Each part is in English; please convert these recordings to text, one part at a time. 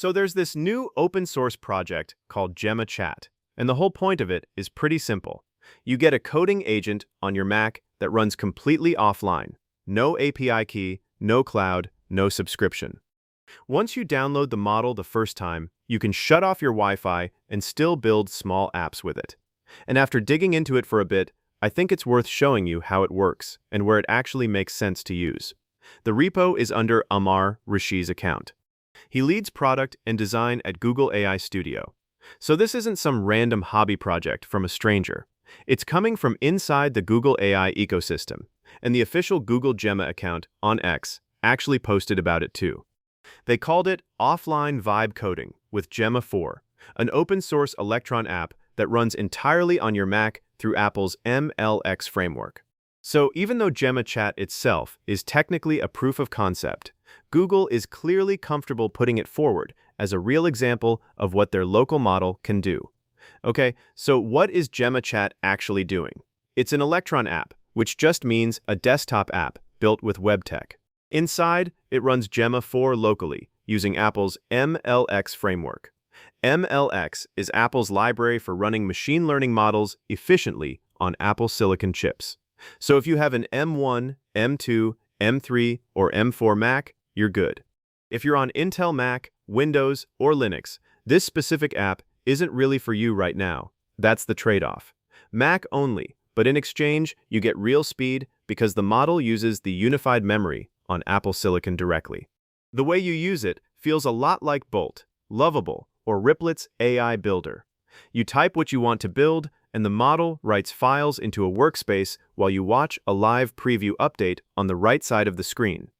So there's this new open source project called Gemma Chat, and the whole point of it is pretty simple. You get a coding agent on your Mac that runs completely offline. No API key, no cloud, no subscription. Once you download the model the first time, you can shut off your Wi-Fi and still build small apps with it. And after digging into it for a bit, I think it's worth showing you how it works and where it actually makes sense to use. The repo is under Amar Rishi's account. He leads product and design at Google AI Studio. So this isn't some random hobby project from a stranger. It's coming from inside the Google AI ecosystem, and the official Google Gemma account on X actually posted about it too. They called it Offline Vibe Coding with Gemma 4, an open-source Electron app that runs entirely on your Mac through Apple's MLX framework. So even though Gemma Chat itself is technically a proof of concept, Google is clearly comfortable putting it forward as a real example of what their local model can do. Okay, so what is Gemma Chat actually doing? It's an Electron app, which just means a desktop app built with web tech. Inside, it runs Gemma 4 locally, using Apple's MLX framework. MLX is Apple's library for running machine learning models efficiently on Apple Silicon chips. So if you have an M1, M2, M3, or M4 Mac, you're good. If you're on Intel Mac, Windows, or Linux, this specific app isn't really for you right now. That's the trade-off. Mac only, but in exchange, you get real speed because the model uses the unified memory on Apple Silicon directly. The way you use it feels a lot like Bolt, Lovable, or Riplet's AI Builder. You type what you want to build, and the model writes files into a workspace while you watch a live preview update on the right side of the screen.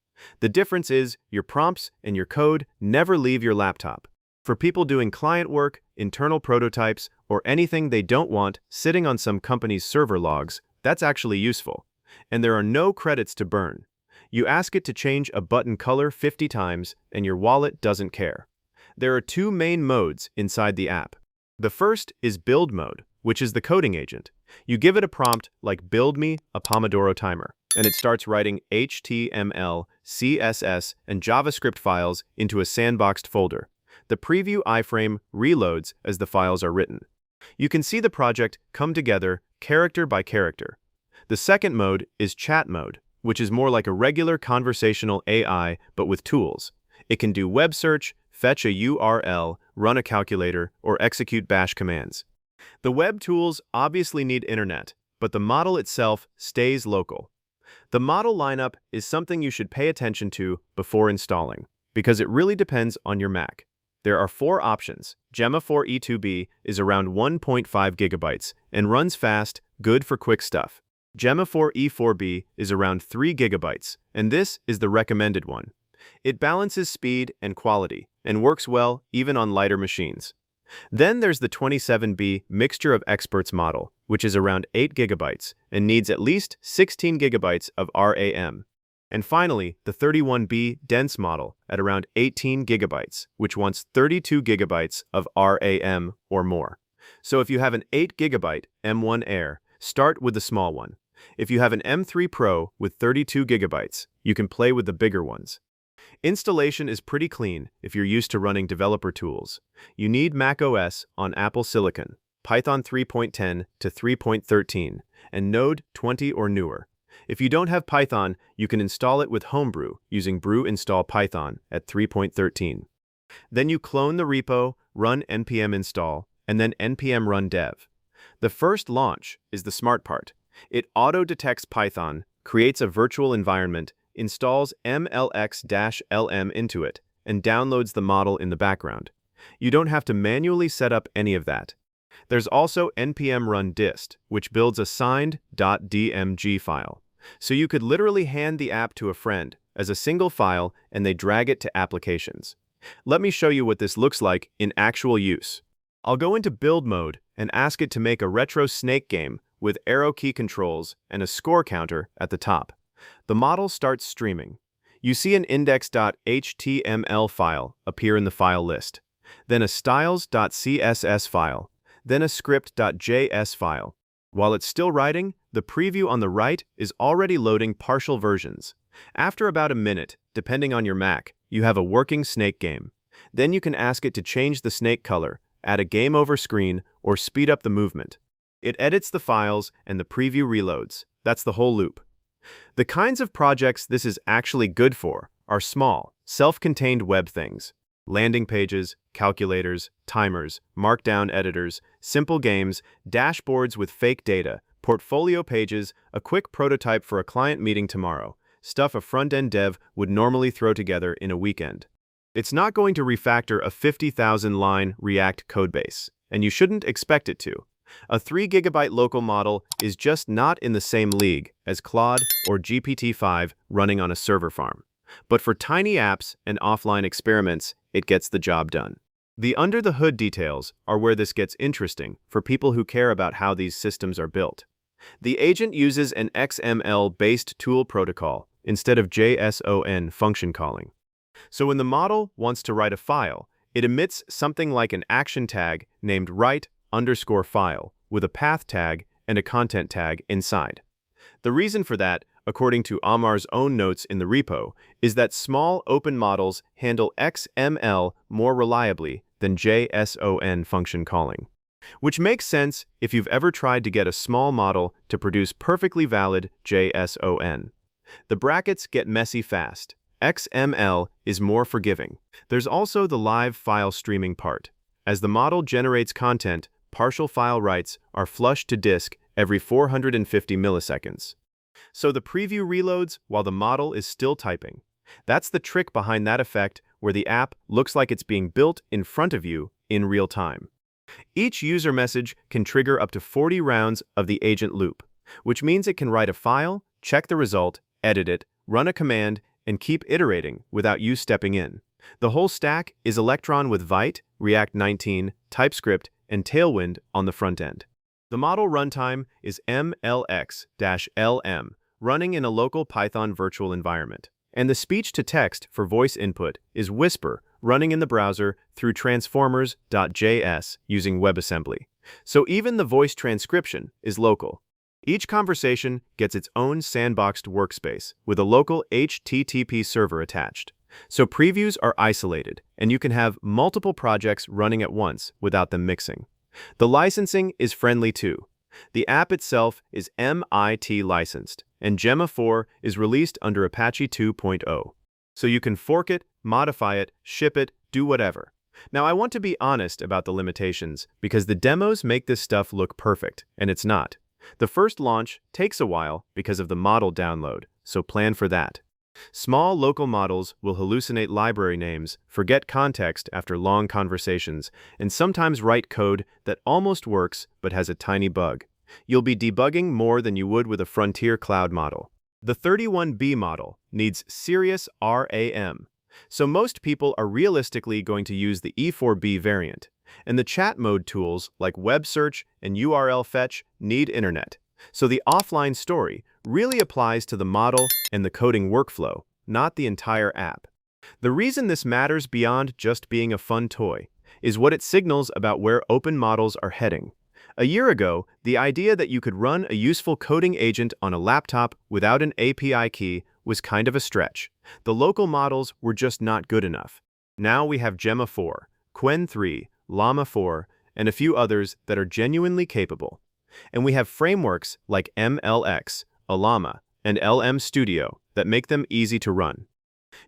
The difference is your prompts and your code never leave your laptop. For people doing client work, internal prototypes, or anything they don't want sitting on some company's server logs, that's actually useful. And there are no credits to burn. You ask it to change a button color 50 times, and your wallet doesn't care. There are two main modes inside the app. The first is build mode, which is the coding agent. You give it a prompt like build me a Pomodoro timer, and it starts writing HTML, CSS, and JavaScript files into a sandboxed folder. The preview iframe reloads as the files are written. You can see the project come together character by character. The second mode is chat mode, which is more like a regular conversational AI but with tools. It can do web search, fetch a URL, run a calculator, or execute bash commands. The web tools obviously need internet, but the model itself stays local. The model lineup is something you should pay attention to before installing, because it really depends on your Mac. There are 4 options. Gemma 4 E2B is around 1.5 gigabytes and runs fast, good for quick stuff. Gemma 4 E4B is around 3 gigabytes, and this is the recommended one. It balances speed and quality and works well even on lighter machines. Then there's the 27B Mixture of Experts model, which is around 8 gigabytes and needs at least 16 gigabytes of RAM. And finally, the 31B Dense model at around 18 gigabytes, which wants 32 gigabytes of RAM or more. So if you have an 8 gigabyte M1 Air, start with the small one. If you have an M3 Pro with 32 gigabytes, you can play with the bigger ones. Installation is pretty clean if you're used to running developer tools. You need macOS on Apple Silicon, Python 3.10 to 3.13, and Node 20 or newer. If you don't have Python, you can install it with Homebrew using brew install Python at 3.13. Then you clone the repo, run npm install, and then npm run dev. The first launch is the smart part. It auto-detects Python, creates a virtual environment, installs MLX-LM into it, and downloads the model in the background. You don't have to manually set up any of that. There's also npm run dist, which builds a signed.dmg file. So you could literally hand the app to a friend as a single file and they drag it to applications. Let me show you what this looks like in actual use. I'll go into build mode and ask it to make a retro snake game with arrow key controls and a score counter at the top. The model starts streaming. You see an index.html file appear in the file list, then a styles.css file, then a script.js file. While it's still writing, the preview on the right is already loading partial versions. After about a minute, depending on your Mac, you have a working snake game. Then you can ask it to change the snake color, add a game over screen, or speed up the movement. It edits the files and the preview reloads. That's the whole loop. The kinds of projects this is actually good for are small, self-contained web things. Landing pages, calculators, timers, markdown editors, simple games, dashboards with fake data, portfolio pages, a quick prototype for a client meeting tomorrow, stuff a front-end dev would normally throw together in a weekend. It's not going to refactor a 50,000-line React codebase, and you shouldn't expect it to. A 3 GB local model is just not in the same league as Claude or GPT-5 running on a server farm. But for tiny apps and offline experiments, it gets the job done. The under-the-hood details are where this gets interesting for people who care about how these systems are built. The agent uses an XML-based tool protocol instead of JSON function calling. So when the model wants to write a file, it emits something like an action tag named write_file with a path tag and a content tag inside. The reason for that, according to Amar's own notes in the repo, is that small open models handle XML more reliably than JSON function calling. Which makes sense if you've ever tried to get a small model to produce perfectly valid JSON. The brackets get messy fast. XML is more forgiving. There's also the live file streaming part. As the model generates content, partial file writes are flushed to disk every 450 milliseconds. So the preview reloads while the model is still typing. That's the trick behind that effect where the app looks like it's being built in front of you in real time. Each user message can trigger up to 40 rounds of the agent loop, which means it can write a file, check the result, edit it, run a command, and keep iterating without you stepping in. The whole stack is Electron with Vite, React 19, TypeScript, and Tailwind on the front end. The model runtime is MLX-LM, running in a local Python virtual environment. And the speech-to-text for voice input is Whisper, running in the browser through transformers.js using WebAssembly. So even the voice transcription is local. Each conversation gets its own sandboxed workspace with a local HTTP server attached. So previews are isolated, and you can have multiple projects running at once without them mixing. The licensing is friendly too. The app itself is MIT licensed, and Gemma 4 is released under Apache 2.0. So you can fork it, modify it, ship it, do whatever. Now I want to be honest about the limitations because the demos make this stuff look perfect, and it's not. The first launch takes a while because of the model download, so plan for that. Small local models will hallucinate library names, forget context after long conversations, and sometimes write code that almost works but has a tiny bug. You'll be debugging more than you would with a Frontier Cloud model. The 31B model needs serious RAM, so most people are realistically going to use the E4B variant. And the chat mode tools like web search and URL fetch need internet. So the offline story really applies to the model and the coding workflow, not the entire app. The reason this matters beyond just being a fun toy is what it signals about where open models are heading. A year ago, the idea that you could run a useful coding agent on a laptop without an API key was kind of a stretch. The local models were just not good enough. Now we have Gemma 4, Qwen 3, Llama 4, and a few others that are genuinely capable. And we have frameworks like MLX, Llama, and LM Studio that make them easy to run.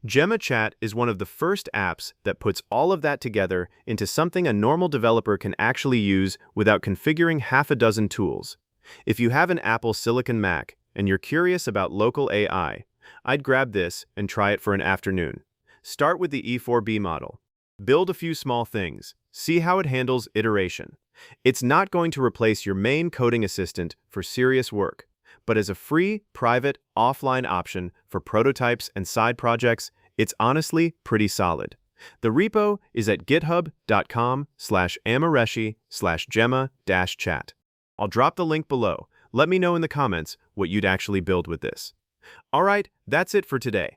Gemma Chat is one of the first apps that puts all of that together into something a normal developer can actually use without configuring half a dozen tools. If you have an Apple Silicon Mac and you're curious about local AI, I'd grab this and try it for an afternoon. Start with the E4B model. Build a few small things. See how it handles iteration. It's not going to replace your main coding assistant for serious work, but as a free, private, offline option for prototypes and side projects, it's honestly pretty solid. The repo is at github.com/amareshi/gemma-chat. I'll drop the link below. Let me know in the comments what you'd actually build with this. All right, that's it for today.